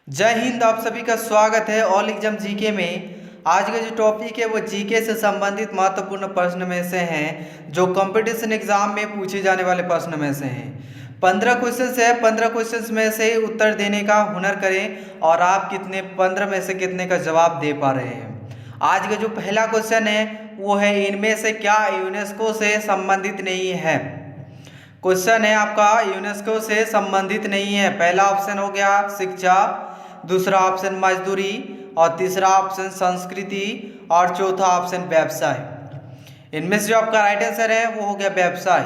जय हिंद। आप सभी का स्वागत है ऑल एग्जाम जीके में। आज का जो टॉपिक है वो जीके से संबंधित महत्वपूर्ण प्रश्न में से हैं जो कंपटीशन एग्जाम में पूछे जाने वाले प्रश्न में से हैं। 15 क्वेश्चन है। 15 क्वेश्चन में से उत्तर देने का हुनर करें और आप कितने 15 में से कितने का जवाब दे पा रहे हैं। आज का जो पहला क्वेश्चन है वो है इनमें से क्या यूनेस्को से संबंधित नहीं है। क्वेश्चन है आपका यूनेस्को से संबंधित नहीं है। पहला ऑप्शन हो गया शिक्षा, दूसरा ऑप्शन मजदूरी और तीसरा ऑप्शन संस्कृति और चौथा ऑप्शन व्यवसाय। इनमें से जो आपका राइट आंसर है वो हो गया व्यवसाय।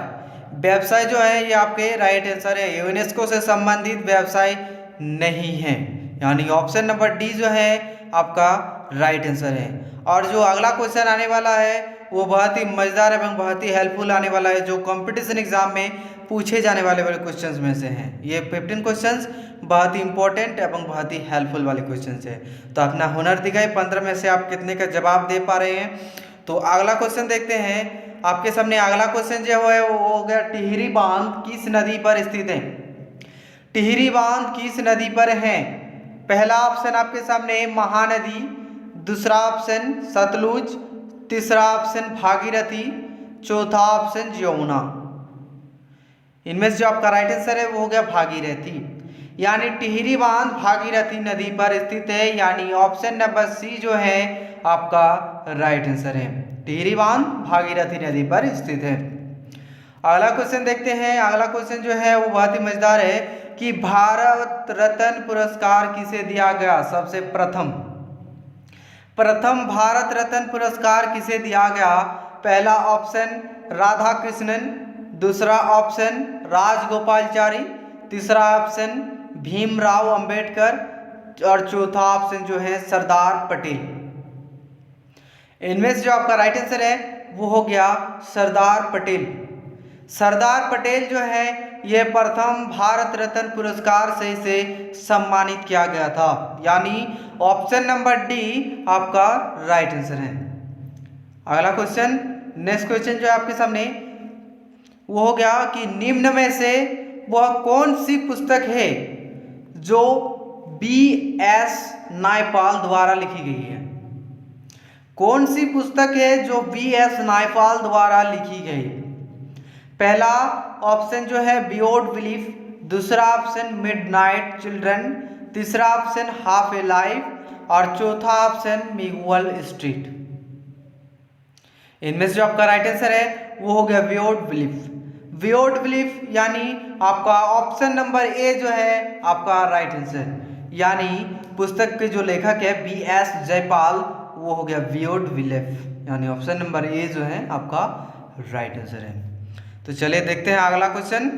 व्यवसाय जो है ये आपके राइट आंसर है। यूनेस्को से संबंधित व्यवसाय नहीं है, यानी ऑप्शन नंबर डी जो है आपका राइट आंसर है। और जो अगला क्वेश्चन आने वाला है वो बहुत ही मजेदार एवं बहुत ही हेल्पफुल आने वाला है, जो कंपटीशन एग्जाम में पूछे जाने वाले क्वेश्चंस में से हैं। ये 15 क्वेश्चंस बहुत ही इंपॉर्टेंट एवं बहुत ही हेल्पफुल वाले क्वेश्चंस है। तो अपना हुनर दिखाए 15 में से आप कितने का जवाब दे पा रहे हैं। तो अगला क्वेश्चन देखते हैं। आपके सामने अगला क्वेश्चन जो है वो हो गया टिहरी बांध किस नदी पर स्थित है। टिहरी बांध किस नदी पर है। पहला ऑप्शन आपके सामने महानदी, दूसरा ऑप्शन सतलुज, तीसरा ऑप्शन भागीरथी, चौथा ऑप्शन यमुना। इनमें से जो आपका राइट आंसर है वो हो गया भागीरथी, यानी टिहरी बांध भागीरथी नदी पर स्थित है, यानी ऑप्शन नंबर सी जो है आपका राइट आंसर है। टिहरी बांध भागीरथी नदी पर स्थित है। अगला क्वेश्चन देखते हैं। अगला क्वेश्चन जो है वो बहुत ही मजेदार है कि भारत रत्न पुरस्कार किसे दिया गया। सबसे प्रथम भारत रत्न पुरस्कार किसे दिया गया। पहला ऑप्शन राधा कृष्णन, दूसरा ऑप्शन राजगोपालचारी, तीसरा ऑप्शन भीमराव अंबेडकर और चौथा ऑप्शन जो है सरदार पटेल। इनमें से जो आपका राइट आंसर है वो हो गया सरदार पटेल। सरदार पटेल जो है ये प्रथम भारत रत्न पुरस्कार से इसे सम्मानित किया गया था, यानी ऑप्शन नंबर डी आपका राइट आंसर है। अगला क्वेश्चन, नेक्स्ट क्वेश्चन जो है आपके सामने वो हो गया कि निम्न में से वह कौन सी पुस्तक है जो B.S. नायपाल द्वारा लिखी गई है। कौन सी पुस्तक है जो B.S. नायपाल द्वारा लिखी गई। पहला ऑप्शन जो है बियॉन्ड बिलीफ, दूसरा ऑप्शन मिडनाइट चिल्ड्रन, तीसरा ऑप्शन हाफ ए लाइफ और चौथा ऑप्शन मिगुअल स्ट्रीट। इनमें से जो आपका राइट आंसर है वो हो गया बियॉन्ड बिलीफ। बियॉन्ड बिलीफ यानी आपका ऑप्शन नंबर ए जो है आपका राइट आंसर, यानी पुस्तक के जो लेखक है B.S. जयपाल वो हो गया बियॉन्ड बिलीफ, यानी ऑप्शन नंबर ए जो है आपका राइट आंसर है। तो चलिए देखते हैं अगला क्वेश्चन।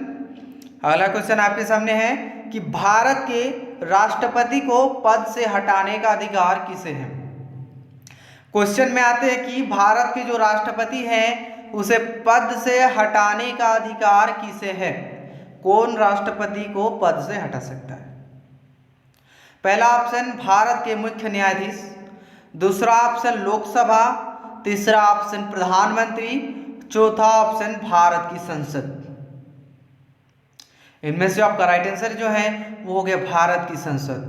अगला क्वेश्चन आपके सामने है कि भारत के राष्ट्रपति को पद से हटाने का अधिकार किसे है। क्वेश्चन में आते हैं कि भारत के जो राष्ट्रपति हैं उसे पद से हटाने का अधिकार किसे है। कौन राष्ट्रपति को पद से हटा सकता है। पहला ऑप्शन भारत के मुख्य न्यायाधीश, दूसरा ऑप्शन लोकसभा, तीसरा ऑप्शन प्रधानमंत्री, चौथा ऑप्शन भारत की संसद। इनमें से आपका राइट आंसर जो है वो हो गया भारत की संसद,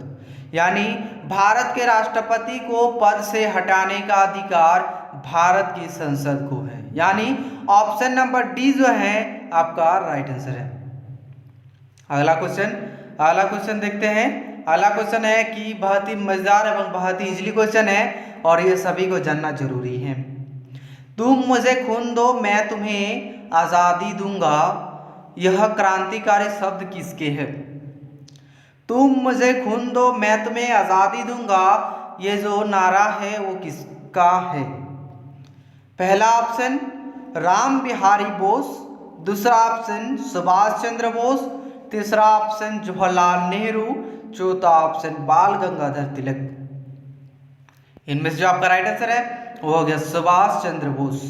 यानी भारत के राष्ट्रपति को पद से हटाने का अधिकार भारत की संसद को है, यानी ऑप्शन नंबर डी जो है आपका राइट आंसर है। अगला क्वेश्चन देखते हैं। अगला क्वेश्चन है कि बहुत ही मजेदार एवं बहुत ही इजीली क्वेश्चन है और ये सभी को जानना जरूरी है। तुम मुझे खून दो मैं तुम्हें आज़ादी दूंगा, यह क्रांतिकारी शब्द किसके है। तुम मुझे खून दो मैं तुम्हें आज़ादी दूंगा, ये जो नारा है वो किसका है। पहला ऑप्शन राम बिहारी बोस, दूसरा ऑप्शन सुभाष चंद्र बोस, तीसरा ऑप्शन जवाहरलाल नेहरू, चौथा ऑप्शन बाल गंगाधर तिलक। इनमें से जो आपका राइट आंसर है वो हो गया सुभाष चंद्र बोस।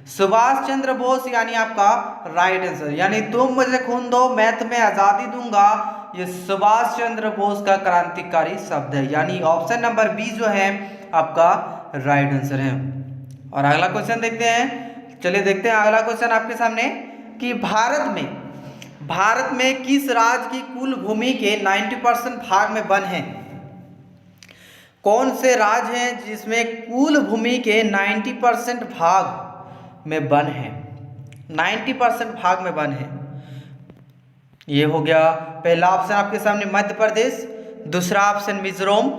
सुभाष चंद्र बोस यानी आपका राइट आंसर, यानी तुम मुझे खून दो मैं तुम्हें आजादी दूंगा, ये सुभाष चंद्र बोस का क्रांतिकारी शब्द है, यानी ऑप्शन नंबर बी जो है आपका राइट आंसर है। और अगला क्वेश्चन देखते हैं। चलिए देखते हैं अगला क्वेश्चन आपके सामने कि भारत में किस राज्य की कुल भूमि के 90% भाग में वन है। कौन से राज्य हैं जिसमें कुल भूमि के 90% भाग में वन है? 90% भाग में वन है। ये हो गया पहला ऑप्शन आपके सामने मध्य प्रदेश, दूसरा ऑप्शन मिजोरम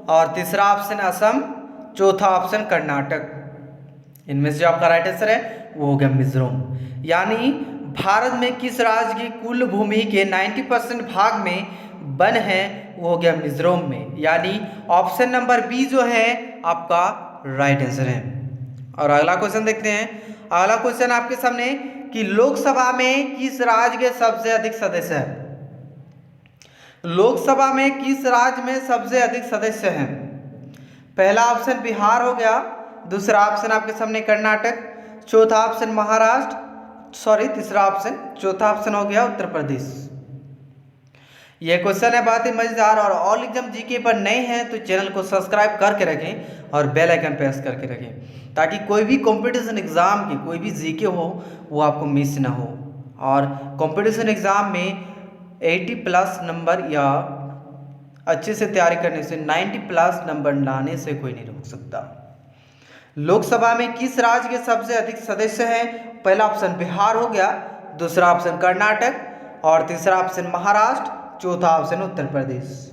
और तीसरा ऑप्शन असम, चौथा ऑप्शन कर्नाटक। इनमें से जो आपका राइट आंसर है वो हो गया मिजोरम। यानी भारत में किस राज्य की कुल भूमि के 90% भाग में वन है? वो हो गया मिजोरम में। यानी ऑप्शन नंबर बी जो है आपका राइट आंसर है। और अगला क्वेश्चन देखते हैं। अगला क्वेश्चन आपके सामने कि लोकसभा में किस राज्य के सबसे अधिक सदस्य हैं? लोकसभा में किस राज्य में सबसे अधिक सदस्य हैं? पहला ऑप्शन बिहार हो गया, दूसरा ऑप्शन आपके सामने कर्नाटक, चौथा ऑप्शन महाराष्ट्र, तीसरा ऑप्शन, चौथा ऑप्शन हो गया उत्तर प्रदेश। यह क्वेश्चन है बहुत ही मजेदार। और ऑल एग्जाम जीके पर नए हैं तो चैनल को सब्सक्राइब करके रखें और बेल आइकन प्रेस करके रखें ताकि कोई भी कंपटीशन एग्जाम की कोई भी जीके हो वो आपको मिस ना हो। और कंपटीशन एग्जाम में 80+ नंबर या अच्छे से तैयारी करने से 90+ नंबर लाने से कोई नहीं रोक सकता। लोकसभा में किस राज्य के सबसे अधिक सदस्य हैं? पहला ऑप्शन बिहार हो गया, दूसरा ऑप्शन कर्नाटक और तीसरा ऑप्शन महाराष्ट्र, चौथा ऑप्शन उत्तर प्रदेश।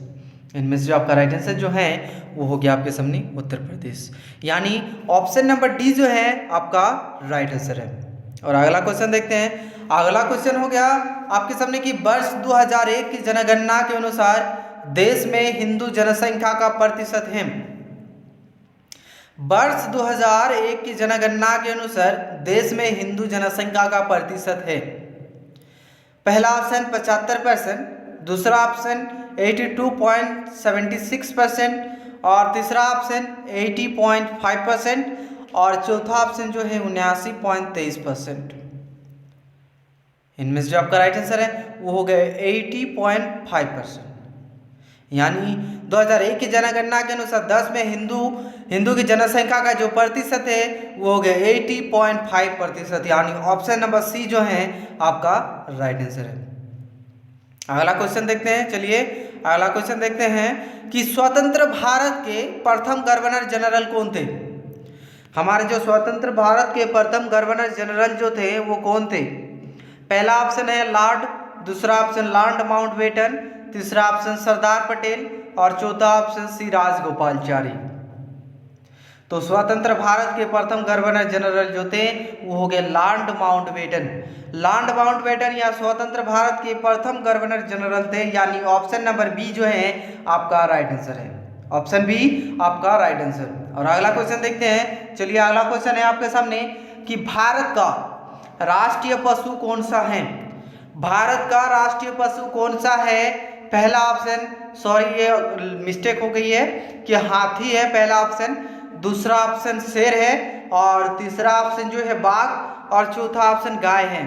इनमें से जो आपका राइट आंसर जो है वो हो गया आपके सामने उत्तर प्रदेश। यानी ऑप्शन नंबर डी जो है आपका राइट आंसर है। और अगला क्वेश्चन देखते हैं। अगला क्वेश्चन हो गया आपके सामने कि वर्ष 2001 की जनगणना के अनुसार देश में हिंदू जनसंख्या का प्रतिशत है। वर्ष 2001 की जनगणना के अनुसार देश में हिंदू जनसंख्या का प्रतिशत है। पहला ऑप्शन 75%, दूसरा ऑप्शन 82.76% और तीसरा ऑप्शन 80.5% और चौथा ऑप्शन जो है 79.23%। इनमें से जो आपका राइट आंसर है वो हो गया 80.5%। यानी 2001 की जनगणना के अनुसार 10 में हिंदू की जनसंख्या का जो प्रतिशत है वो हो गया 80.5%। यानी ऑप्शन नंबर सी जो है आपका राइट आंसर है। अगला क्वेश्चन देखते हैं। चलिए अगला क्वेश्चन देखते हैं कि स्वतंत्र भारत के प्रथम गवर्नर जनरल कौन थे? हमारे जो स्वतंत्र भारत के प्रथम गवर्नर जनरल जो थे वो कौन थे? पहला ऑप्शन है लॉर्ड, दूसरा ऑप्शन लॉर्ड माउंटबेटन, तीसरा ऑप्शन सरदार पटेल और चौथा ऑप्शन सी राजगोपालचारी। तो स्वतंत्र भारत के प्रथम गवर्नर जनरल जो थे वो हो गए लॉर्ड माउंटबेटन। लॉर्ड माउंटबेटन या स्वतंत्र भारत के प्रथम गवर्नर जनरल थे। यानी ऑप्शन नंबर बी जो है आपका राइट आंसर है। ऑप्शन बी आपका राइट आंसर। और अगला क्वेश्चन देखते हैं। चलिए अगला क्वेश्चन है आपके सामने कि भारत का राष्ट्रीय पशु कौन सा है? भारत का राष्ट्रीय पशु कौन सा है? पहला ऑप्शन, ये मिस्टेक हो गई है कि हाथी है पहला ऑप्शन, दूसरा ऑप्शन शेर है और तीसरा ऑप्शन जो है बाघ और चौथा ऑप्शन गाय है।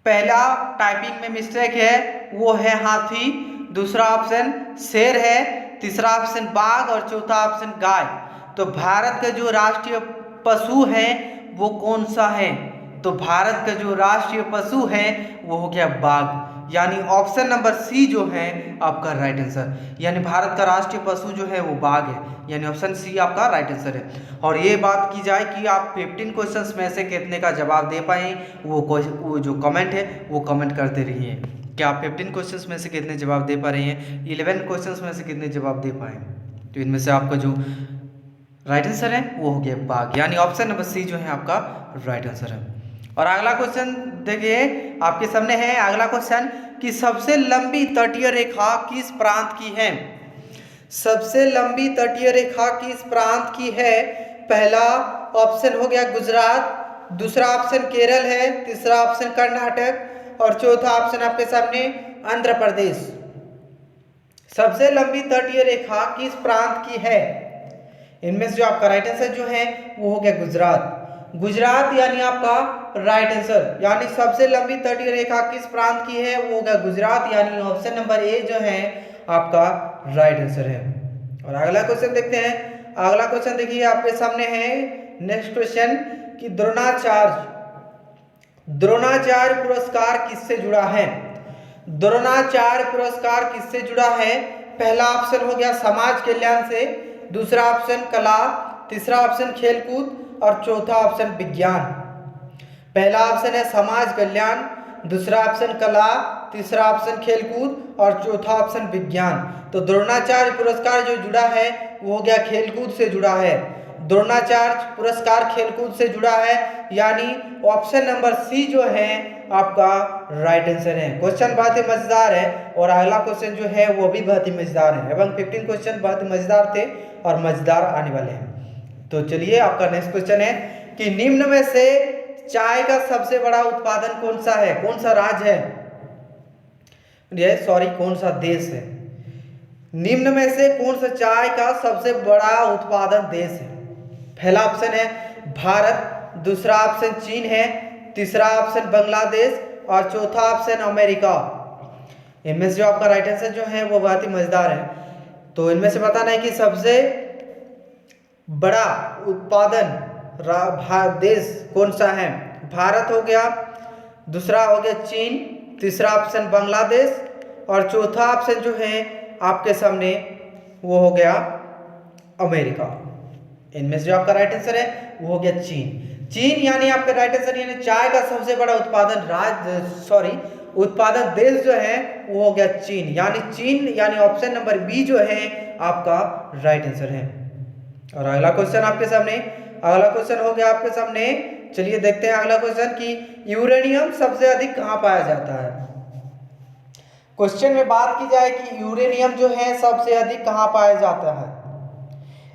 पहला टाइपिंग में मिस्टेक है वो है हाथी, दूसरा ऑप्शन शेर है, तीसरा ऑप्शन बाघ और चौथा ऑप्शन गाय। तो भारत का जो राष्ट्रीय पशु है वो कौन सा है? तो भारत का जो राष्ट्रीय पशु है वो हो गया बाघ। यानी ऑप्शन नंबर सी जो है आपका राइट आंसर। यानी भारत का राष्ट्रीय पशु जो है वो बाघ है। यानी ऑप्शन सी आपका राइट आंसर है। और ये बात की जाए कि आप 15 क्वेश्चंस में से कितने का जवाब दे पाए, वो जो कमेंट है वो कमेंट करते रहिए कि आप 15 क्वेश्चंस में से कितने जवाब दे पा रहे हैं, 11 क्वेश्चंस में से कितने जवाब दे पाए। तो इनमें से आपका जो राइट आंसर है वो हो गया बाघ। यानी ऑप्शन नंबर सी जो है आपका राइट आंसर है। और अगला क्वेश्चन देखिए आपके सामने है। अगला क्वेश्चन कि सबसे लंबी तटीय रेखा किस प्रांत की है? सबसे लंबी तटीय रेखा किस प्रांत की है? पहला ऑप्शन हो गया गुजरात, दूसरा ऑप्शन केरल है, तीसरा ऑप्शन कर्नाटक और चौथा ऑप्शन आपके सामने आंध्र प्रदेश। सबसे लंबी तटीय रेखा किस प्रांत की है? इनमें से जो आपका राइट आंसर जो है वो हो गया गुजरात। गुजरात यानी आपका राइट आंसर। यानी सबसे लंबी तटीय रेखा किस प्रांत की है वो होगा गुजरात। यानी ऑप्शन नंबर ए जो है आपका राइट आंसर है। और अगला क्वेश्चन देखते हैं। अगला क्वेश्चन देखिए आपके सामने है नेक्स्ट क्वेश्चन कि द्रोणाचार्य पुरस्कार किससे जुड़ा है? द्रोणाचार्य पुरस्कार किससे जुड़ा है? पहला ऑप्शन हो गया समाज कल्याण से, दूसरा ऑप्शन कला, तीसरा ऑप्शन खेलकूद और चौथा ऑप्शन विज्ञान। पहला ऑप्शन है समाज कल्याण, दूसरा ऑप्शन कला, तीसरा ऑप्शन खेलकूद और चौथा ऑप्शन विज्ञान। तो द्रोणाचार्य पुरस्कार जो जुड़ा है वो हो गया खेलकूद से जुड़ा है। द्रोणाचार्य पुरस्कार खेलकूद से जुड़ा है, यानी ऑप्शन नंबर सी जो है आपका राइट आंसर है। क्वेश्चन बहुत ही मजेदार है और अगला क्वेश्चन जो है वो भी बहुत ही मजेदार है एवं 15 क्वेश्चन बहुत ही मजेदार थे और मजेदार आने वाले हैं। तो चलिए आपका नेक्स्ट क्वेश्चन है कि निम्न में से चाय का सबसे बड़ा उत्पादन कौन सा है, कौन सा राज्य है, कौन सा देश है। निम्न में से कौन सा चाय का सबसे बड़ा उत्पादन देश है। पहला ऑप्शन है भारत, दूसरा ऑप्शन चीन है, तीसरा ऑप्शन बांग्लादेश और चौथा ऑप्शन अमेरिका। इनमें से जो आपका राइट आंसर जो है वो बहुत ही मजेदार है। तो इनमें से बताना है कि सबसे बड़ा उत्पादन देश कौन सा है। भारत हो गया, दूसरा हो गया चीन, तीसरा ऑप्शन बांग्लादेश और चौथा ऑप्शन जो है आपके सामने वो हो गया अमेरिका। इनमें से जो आपका राइट आंसर है वो हो गया चीन। चीन यानी आपका राइट आंसर, यानी चाय का सबसे बड़ा उत्पादन देश जो है वो हो गया चीन, यानी चीन, यानी ऑप्शन नंबर बी जो है आपका राइट आंसर है। और अगला क्वेश्चन आपके सामने, अगला क्वेश्चन हो गया आपके सामने। चलिए देखते हैं अगला क्वेश्चन कि यूरेनियम सबसे अधिक कहाँ पाया जाता है। क्वेश्चन में बात की जाए कि यूरेनियम जो है सबसे अधिक कहाँ पाया जाता है।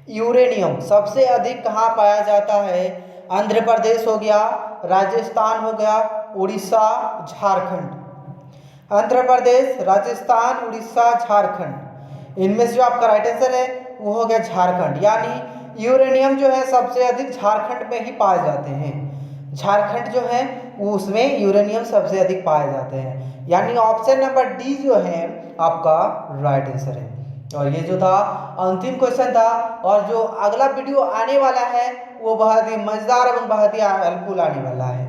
यूरेनियम सबसे अधिक कहाँ पाया जाता है। आंध्र प्रदेश हो गया, राजस्थान हो गया, उड़ीसा, झारखंड। आंध्र प्रदेश, राजस्थान, उड़ीसा, झारखंड। इनमें से जो आपका राइट आंसर है वो हो गया झारखंड, यानी यूरेनियम जो है सबसे अधिक झारखंड में ही पाए जाते हैं। झारखंड जो है उसमें यूरेनियम सबसे अधिक पाए जाते हैं, यानी ऑप्शन नंबर डी जो है आपका राइट आंसर है। और ये जो था अंतिम क्वेश्चन था, और जो अगला वीडियो आने वाला है वो बहुत ही मजेदार एवं बहुत ही हेल्पफुल आने वाला है।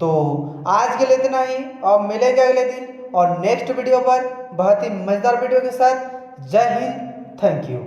तो आज के लिए इतना ही, और मिलेंगे अगले दिन और नेक्स्ट वीडियो पर बहुत ही मजेदार वीडियो के साथ। जय हिंद, थैंक यू।